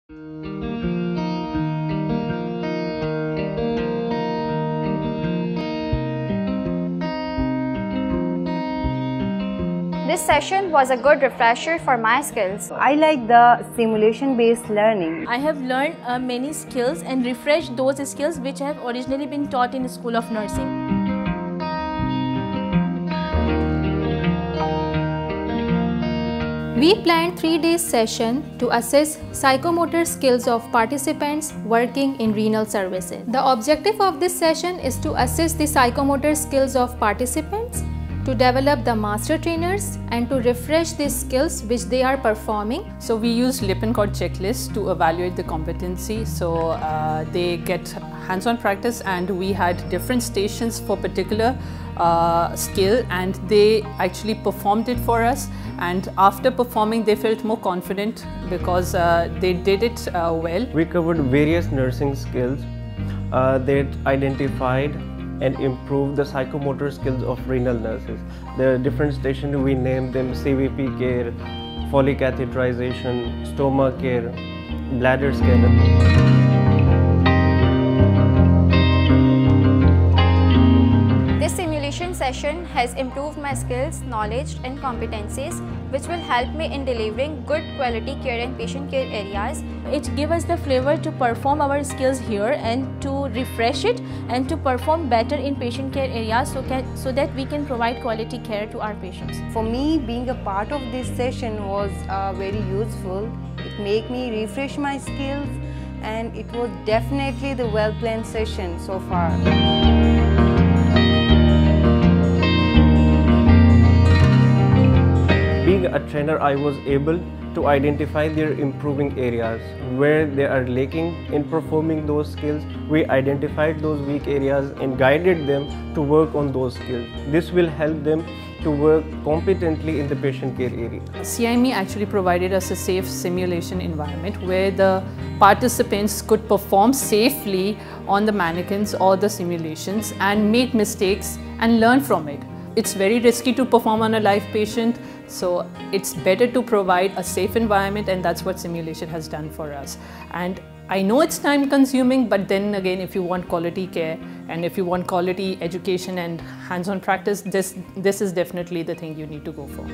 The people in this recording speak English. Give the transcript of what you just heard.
This session was a good refresher for my skills. I like the simulation-based learning. I have learned many skills and refreshed those skills which have originally been taught in the School of Nursing. We planned 3-day session to assess psychomotor skills of participants working in renal services. The objective of this session is to assess the psychomotor skills of participants, to develop the master trainers and to refresh the skills which they are performing. So we use Lippincott checklist to evaluate the competency. So they get hands-on practice, and we had different stations for particular skill, and they actually performed it for us. And after performing, they felt more confident because they did it well. We covered various nursing skills that identified and improve the psychomotor skills of renal nurses. There are different stations, we named them CVP care, Foley catheterization, stoma care, bladder scanner. This simulation session has improved my skills, knowledge and competencies, which will help me in delivering good quality care in patient care areas. It gives us the flavor to perform our skills here and to refresh it and to perform better in patient care areas so that we can provide quality care to our patients. For me, being a part of this session was very useful. It made me refresh my skills, and it was definitely the well-planned session so far. Being a trainer, I was able to identify their improving areas, where they are lacking in performing those skills. We identified those weak areas and guided them to work on those skills. This will help them to work competently in the patient care area. CIME actually provided us a safe simulation environment where the participants could perform safely on the mannequins or the simulations and make mistakes and learn from it. It's very risky to perform on a live patient, so it's better to provide a safe environment, and that's what simulation has done for us. And I know it's time consuming, but then again, if you want quality care and if you want quality education and hands-on practice, this is definitely the thing you need to go for.